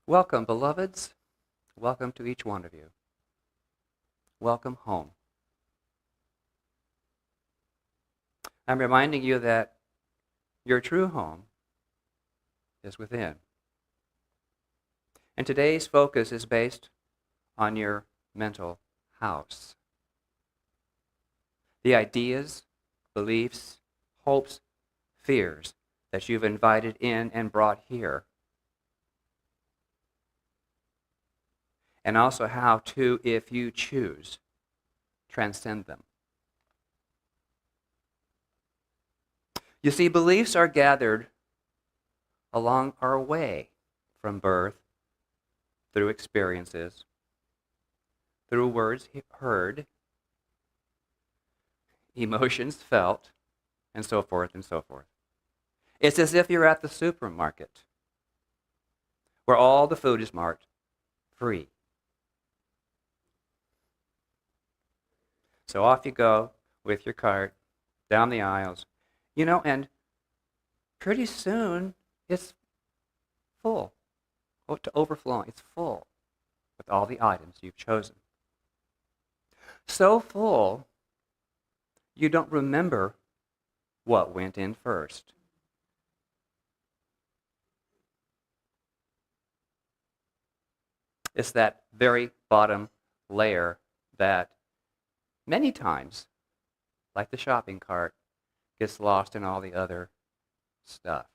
Welcome, beloveds. Welcome to each one of you. Welcome home. I'm reminding you that your true home is within. And today's focus is based on your mental house. The ideas, beliefs, hopes, fears that you've invited in and brought here. And also how to, if you choose, transcend them. You see, beliefs are gathered along our way from birth, through experiences, through words heard, emotions felt, and so forth and so forth. It's as if you're at the supermarket where all the food is marked free. So off you go with your cart down the aisles, and pretty soon it's full, to overflowing. It's full with all the items you've chosen. So full, you don't remember what went in first. It's that very bottom layer that many times, like the shopping cart, gets lost in all the other stuff.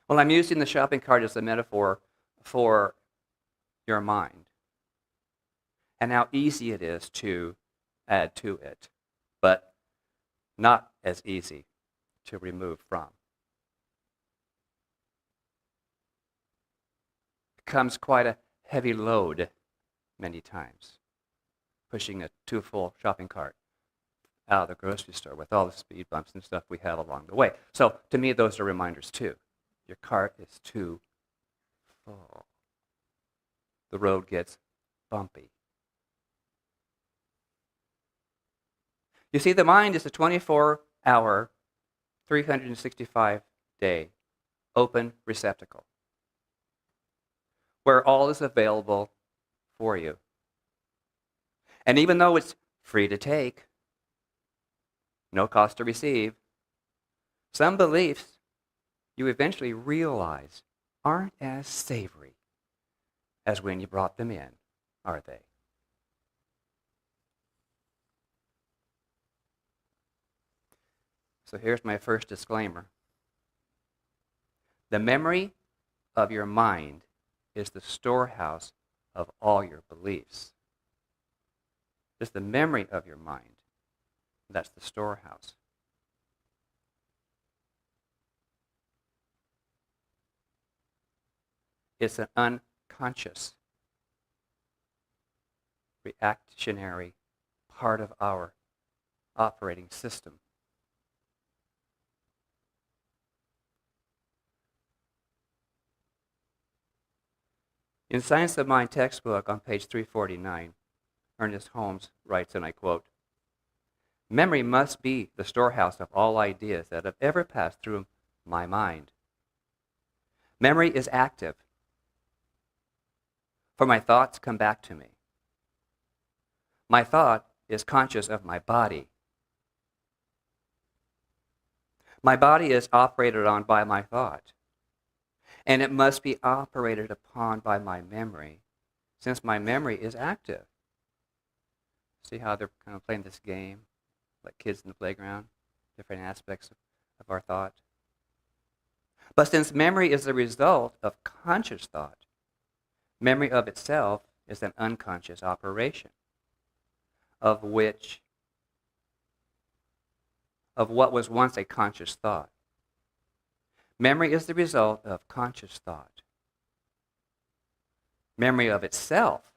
Well, I'm using the shopping cart as a metaphor for your mind and how easy it is to add to it, but not as easy to remove from. It becomes quite a heavy load many times, pushing a too full shopping cart out of the grocery store with all the speed bumps and stuff we have along the way. So to me, those are reminders too. Your cart is too full. The road gets bumpy. You see, the mind is a 24-hour, 365-day open receptacle where all is available for you. And even though it's free to take, no cost to receive, some beliefs you eventually realize aren't as savory as when you brought them in, are they? So here's my first disclaimer. The memory of your mind is the storehouse of all your beliefs. It's the memory of your mind. That's the storehouse. It's an unconscious, reactionary part of our operating system. In Science of Mind textbook on page 349, Ernest Holmes writes, and I quote, "Memory must be the storehouse of all ideas that have ever passed through my mind. Memory is active, for my thoughts come back to me. My thought is conscious of my body. My body is operated on by my thought, and it must be operated upon by my memory, since my memory is active." See how they're kind of playing this game, like kids in the playground, different aspects of our thought. But since memory is the result of conscious thought, memory of itself is an unconscious operation of what was once a conscious thought. Memory is the result of conscious thought. Memory of itself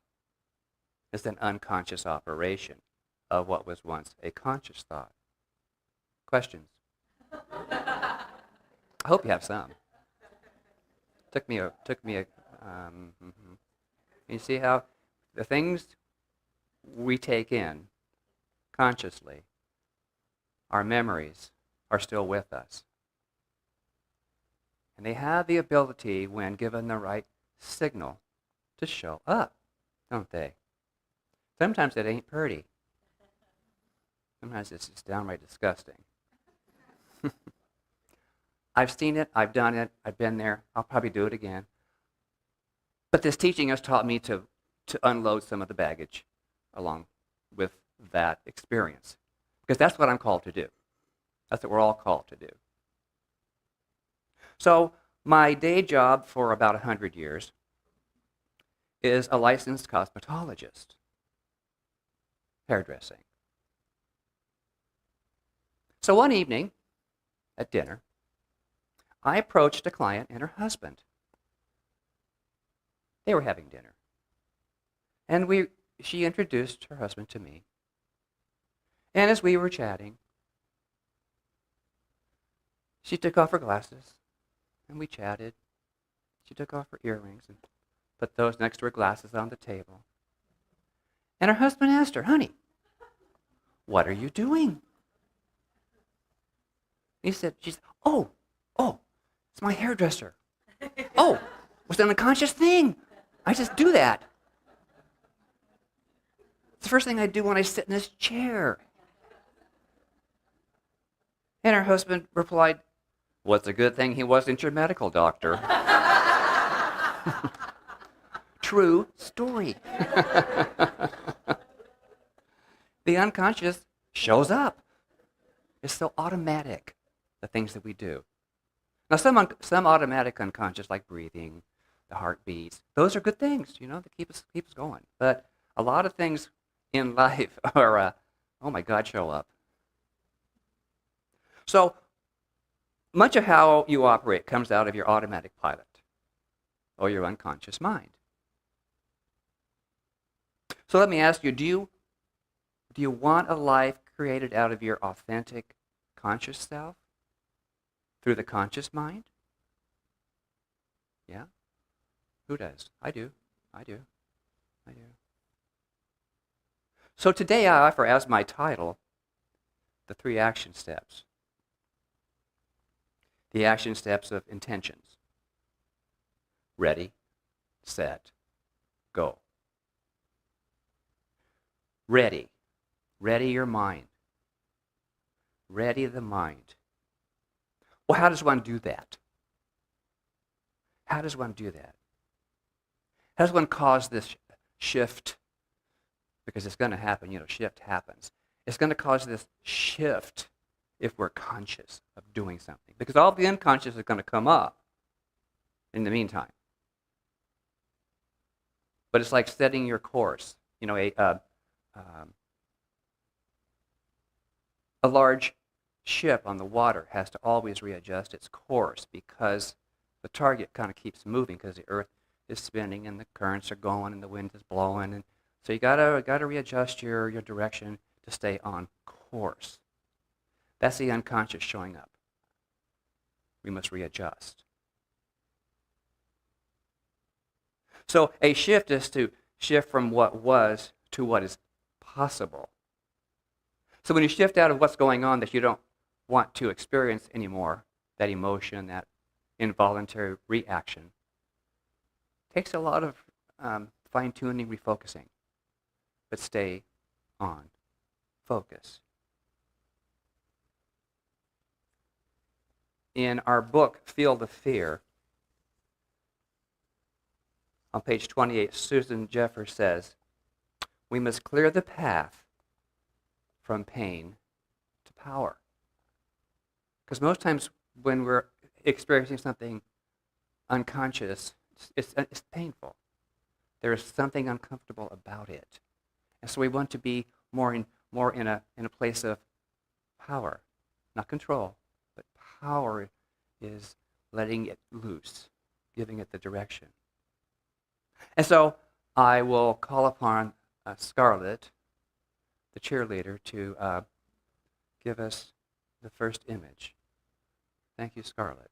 is an unconscious operation of what was once a conscious thought. Questions? I hope you have some. Took me a. You see how the things we take in consciously, our memories, are still with us. And they have the ability, when given the right signal, to show up, don't they? Sometimes it ain't pretty. Sometimes it's just downright disgusting. I've seen it, I've done it, I've been there, I'll probably do it again. But this teaching has taught me to unload some of the baggage along with that experience. Because that's what I'm called to do. That's what we're all called to do. So my day job for about 100 years is a licensed cosmetologist, hairdressing. So one evening at dinner, I approached a client and her husband. They were having dinner. And she introduced her husband to me. And as we were chatting, she took off her glasses, and we chatted. She took off her earrings and put those next to her glasses on the table. And her husband asked her, "Honey, what are you doing?" She said, oh, it's my hairdresser. Oh, was an unconscious thing. I just do that. It's the first thing I do when I sit in this chair. And her husband replied, "Well, it's a good thing he wasn't your medical doctor." True story. The unconscious shows up. It's so automatic, the things that we do. Now, some automatic unconscious, like breathing, the heartbeats, those are good things, that keep us going. But a lot of things in life are, oh my God, show up. So much of how you operate comes out of your automatic pilot or your unconscious mind. So let me ask you, do you want a life created out of your authentic conscious self through the conscious mind? Yeah? Who does? I do. So today I offer as my title the 3 action steps. The action steps of intentions. Ready, set, go. Ready. Ready your mind. Ready the mind. Well, how does one do that? How does one cause this shift? Because it's going to happen, shift happens. It's going to cause this shift if we're conscious of doing something. Because all the unconscious is going to come up in the meantime. But it's like setting your course. A large ship on the water has to always readjust its course because the target kind of keeps moving because the earth is spinning and the currents are going and the wind is blowing. And so you gotta readjust your direction to stay on course. That's the unconscious showing up. We must readjust. So a shift is to shift from what was to what is possible. So when you shift out of what's going on that you don't want to experience anymore, that emotion, that involuntary reaction, takes a lot of fine-tuning, refocusing. But stay on focus. In our book, Feel the Fear, on page 28, Susan Jeffers says, "We must clear the path from pain to power." Because most times when we're experiencing something unconscious, it's painful. There is something uncomfortable about it. And so we want to be more in a place of power, not control, but power is letting it loose, giving it the direction. And so I will call upon Scarlett, the cheerleader, to give us the first image. Thank you, Scarlett.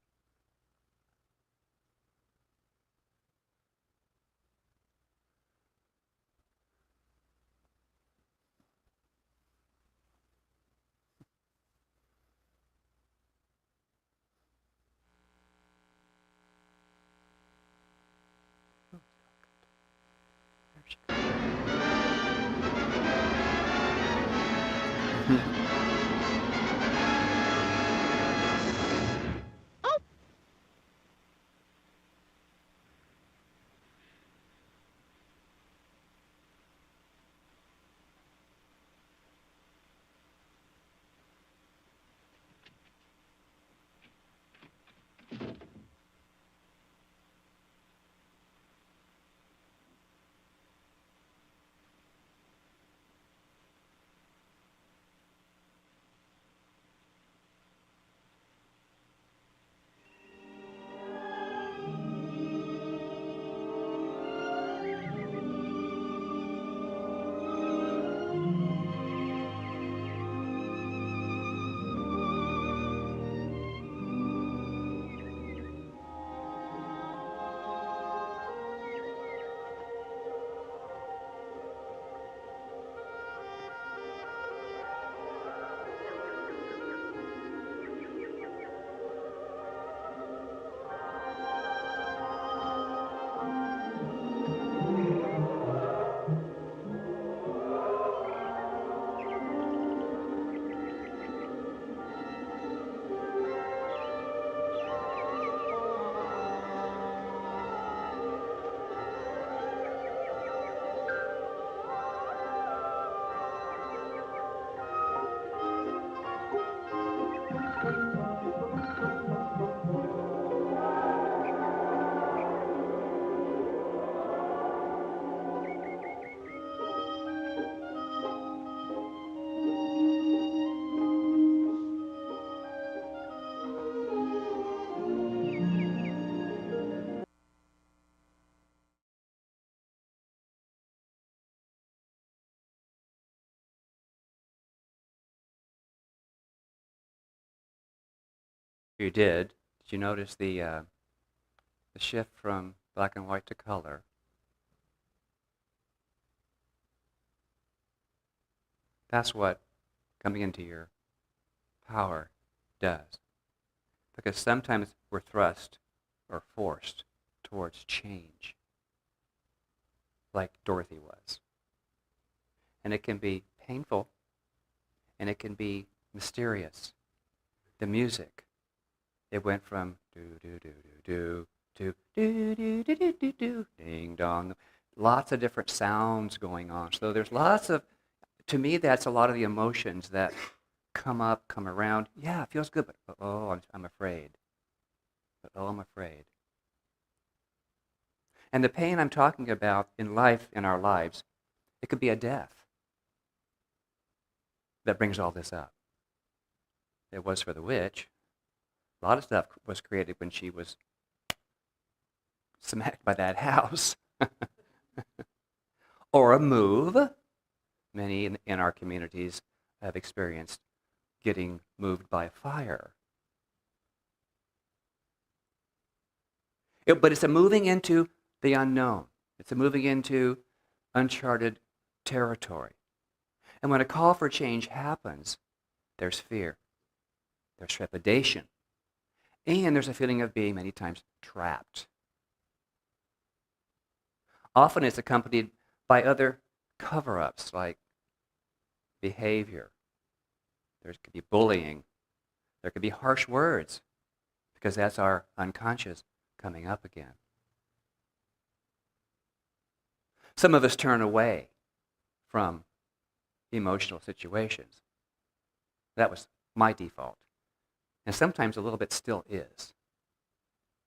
You did. Did you notice the shift from black and white to color? That's what coming into your power does. Because sometimes we're thrust or forced towards change, like Dorothy was. And it can be painful, and it can be mysterious. The music, it went from do-do-do-do-do to do-do-do-do-do-do, ding-dong. Lots of different sounds going on. So there's lots of, to me, that's a lot of the emotions that come up, come around. Yeah, it feels good, but oh, I'm afraid. But oh, I'm afraid. And the pain I'm talking about in life, in our lives, it could be a death that brings all this up. It was for the witch. A lot of stuff was created when she was smacked by that house. Or a move. Many in our communities have experienced getting moved by fire. But it's a moving into the unknown. It's a moving into uncharted territory. And when a call for change happens, there's fear, there's trepidation, and there's a feeling of being many times trapped. Often it's accompanied by other cover-ups like behavior. There could be bullying. There could be harsh words, because that's our unconscious coming up again. Some of us turn away from emotional situations. That was my default. And sometimes a little bit still is,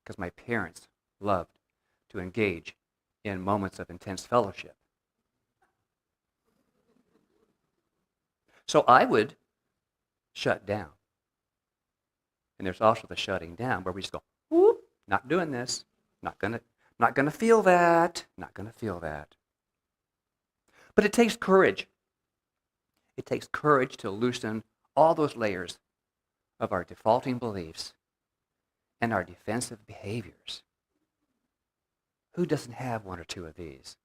because my parents loved to engage in moments of intense fellowship. So I would shut down. And there's also the shutting down where we just go, whoop, not doing this, not gonna feel that, not gonna feel that. But it takes courage. It takes courage to loosen all those layers of our defaulting beliefs and our defensive behaviors. Who doesn't have one or two of these?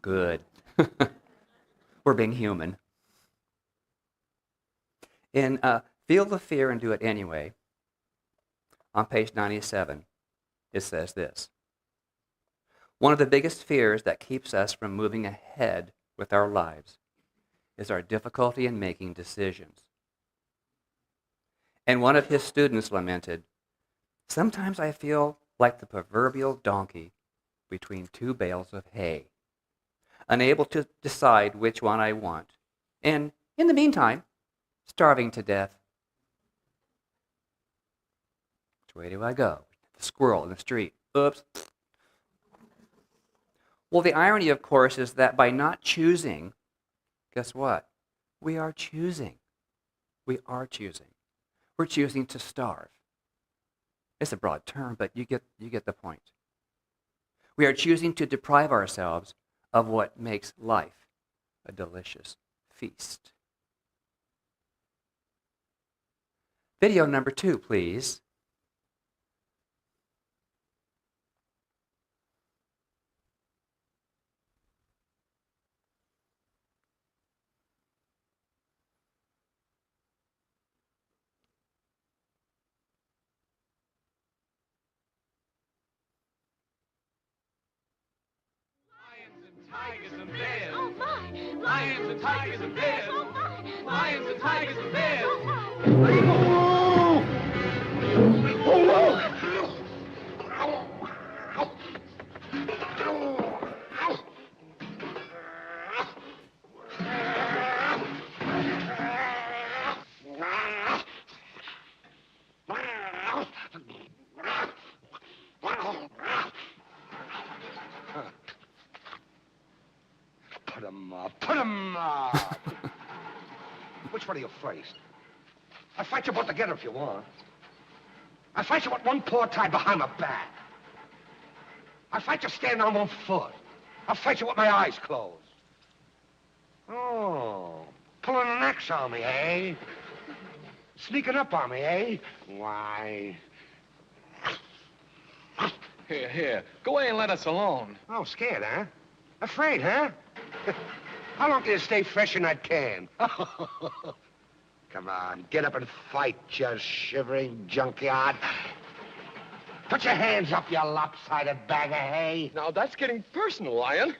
Good. We're being human. In Feel the Fear and Do It Anyway, on page 97, it says this. One of the biggest fears that keeps us from moving ahead with our lives is our difficulty in making decisions. And one of his students lamented, "Sometimes I feel like the proverbial donkey between two bales of hay, unable to decide which one I want, and in the meantime, starving to death. Which way do I go? The squirrel in the street. Oops." Well, the irony, of course, is that by not choosing, guess what? We are choosing. We are choosing. We're choosing to starve. It's a broad term, but you get the point. We are choosing to deprive ourselves of what makes life a delicious feast. Video number 2, please. Tigers and bears. Oh my! Lions and tigers and bears. Oh my! Lions and tigers and bears. Oh my! Put 'em up. Which one are you first? I'll fight you both together if you want. I'll fight you with one paw tied behind my back. I'll fight you standing on one foot. I'll fight you with my eyes closed. Oh, pulling an axe on me, eh? Sneaking up on me, eh? Why? Here. Go away and let us alone. Oh, scared, huh? Afraid, huh? How long can you stay fresh in that can? Come on, get up and fight, you shivering junkyard. Put your hands up, you lopsided bag of hay. Now, that's getting personal, Lion.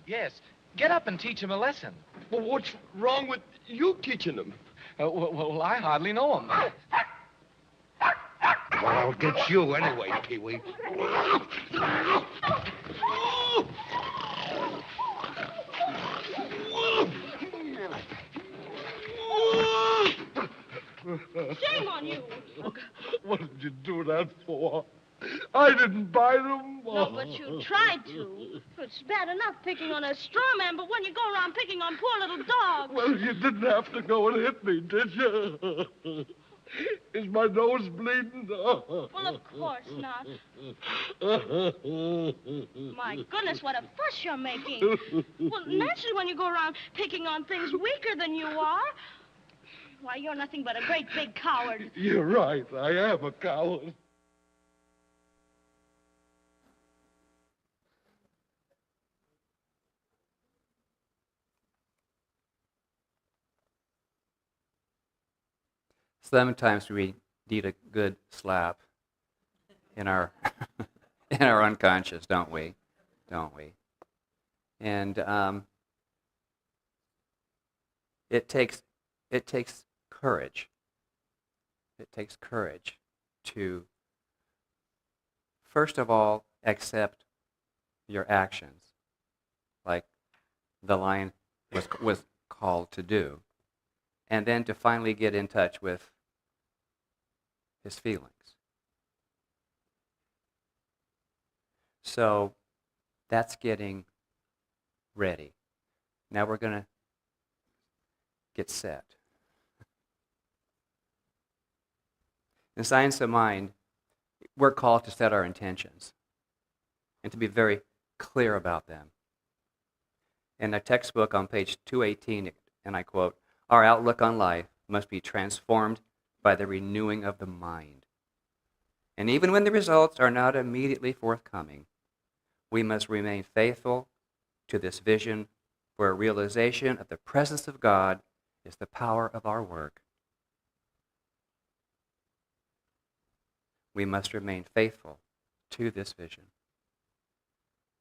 Yes. Get up and teach him a lesson. Well, what's wrong with you teaching them? Well, I hardly know him. Well, I'll get you anyway, Pee-wee. Shame on you. What did you do that for? I didn't buy them. No, but you tried to. It's bad enough picking on a straw man, but when you go around picking on poor little dogs. Well, you didn't have to go and hit me, did you? Is my nose bleeding? Well, of course not. My goodness, what a fuss you're making. Well, naturally, when you go around picking on things weaker than you are, why, you're nothing but a great big coward. You're right. I am a coward. Sometimes we need a good slap in our in our unconscious, don't we? Don't we? And it takes courage. It takes courage to, first of all, accept your actions, like the lion was called to do, and then to finally get in touch with his feelings. So that's getting ready. Now we're going to get set. In Science of Mind, we're called to set our intentions and to be very clear about them. In the textbook on page 218, and I quote, "Our outlook on life must be transformed by the renewing of the mind. And even when the results are not immediately forthcoming, we must remain faithful to this vision, for a realization of the presence of God is the power of our work." We must remain faithful to this vision.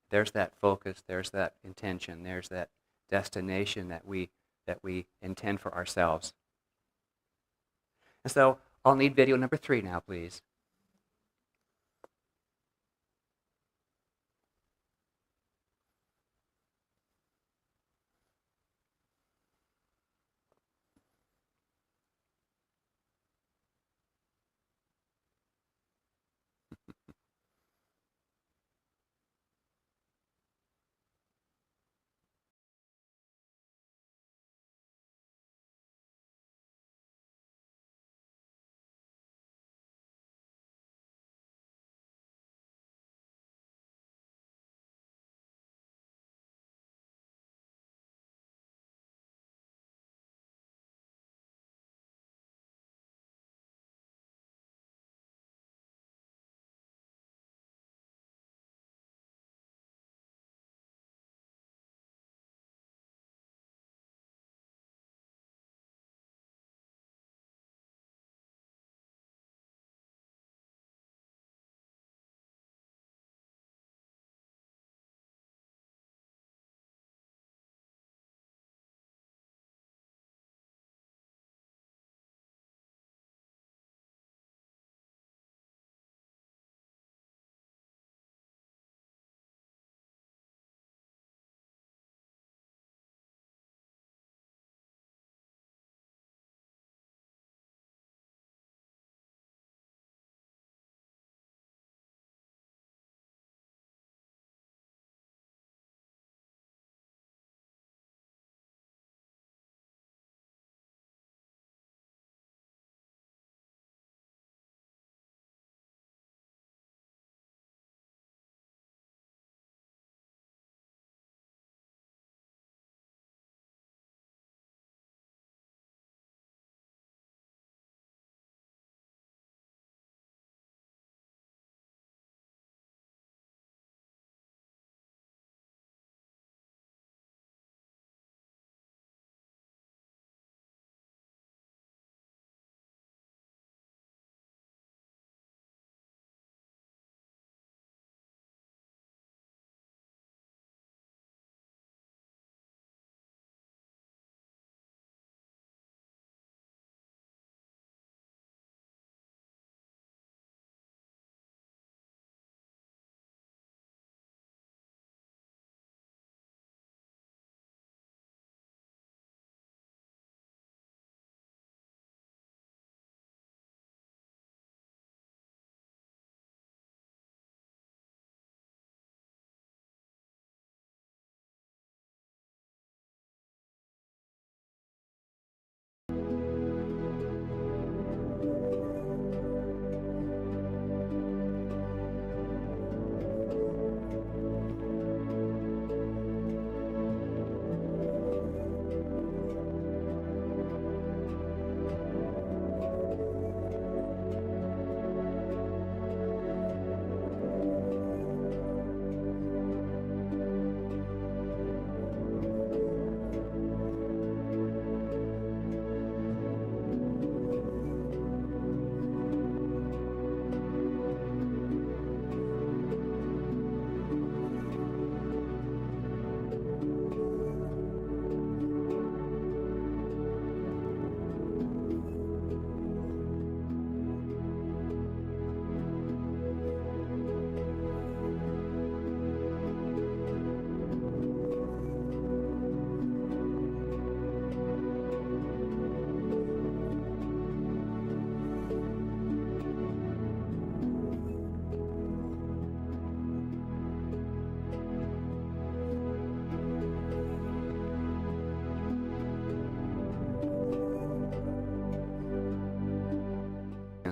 There's that focus, there's that intention, there's that destination that we intend for ourselves. And so I'll need video number 3 now, please.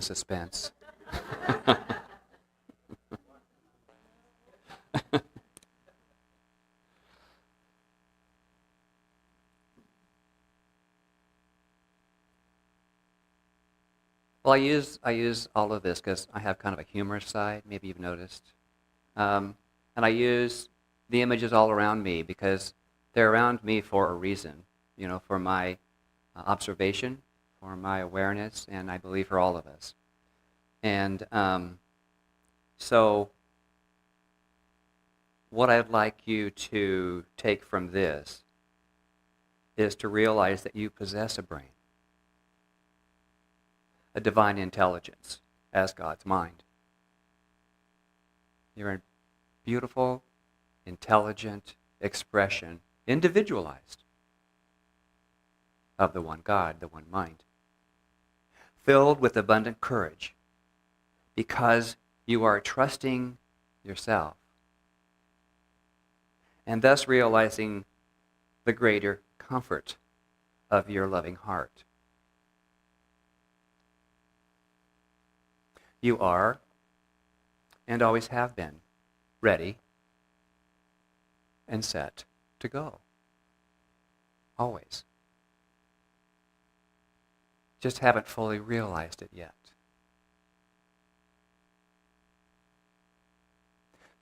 in suspense. Well, I use all of this because I have kind of a humorous side. Maybe you've noticed, and I use the images all around me because they're around me for a reason. You know, for my observation, for my awareness, and I believe for all of us. And so, what I'd like you to take from this is to realize that you possess a brain, a divine intelligence as God's mind. You're a beautiful, intelligent expression, individualized, of the one God, the one mind, filled with abundant courage because you are trusting yourself and thus realizing the greater comfort of your loving heart. You are, and always have been, ready and set to go. Always. Just haven't fully realized it yet.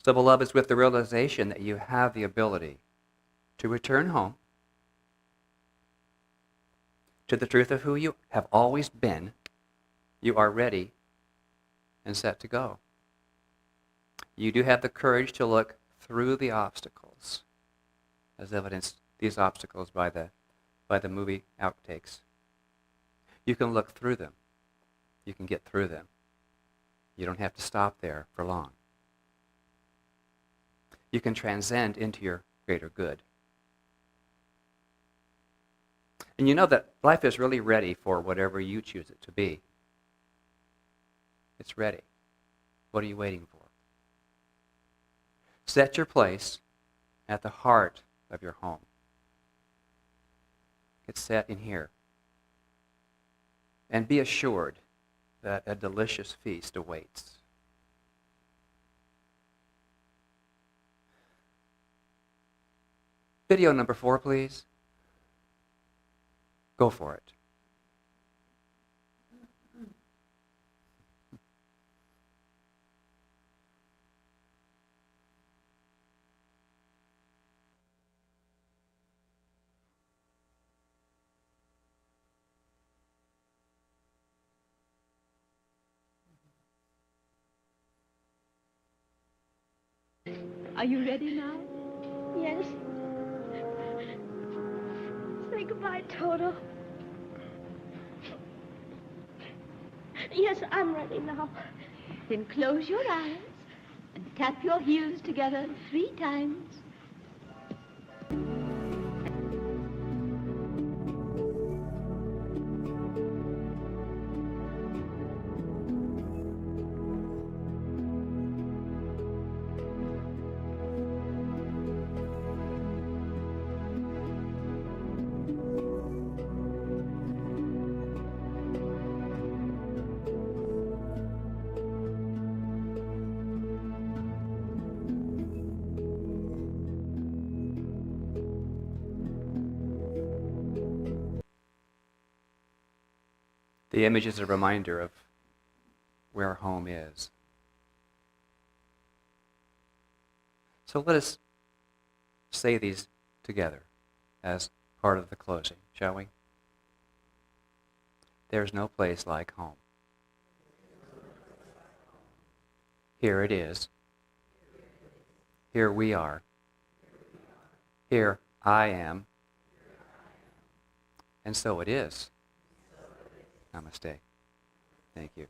So, beloveds, with the realization that you have the ability to return home to the truth of who you have always been, you are ready and set to go. You do have the courage to look through the obstacles, as evidenced these obstacles by the movie outtakes. You can look through them. You can get through them. You don't have to stop there for long. You can transcend into your greater good. And you know that life is really ready for whatever you choose it to be. It's ready. What are you waiting for? Set your place at the heart of your home. Get set in here. And be assured that a delicious feast awaits. Video number 4, please. Go for it. Are you ready now? Yes. Say goodbye, Toto. Yes, I'm ready now. Then close your eyes and tap your heels together 3 times. The image is a reminder of where home is. So let us say these together as part of the closing, shall we? There's no place like home. Here it is. Here we are. Here I am. And so it is. Namaste. Thank you.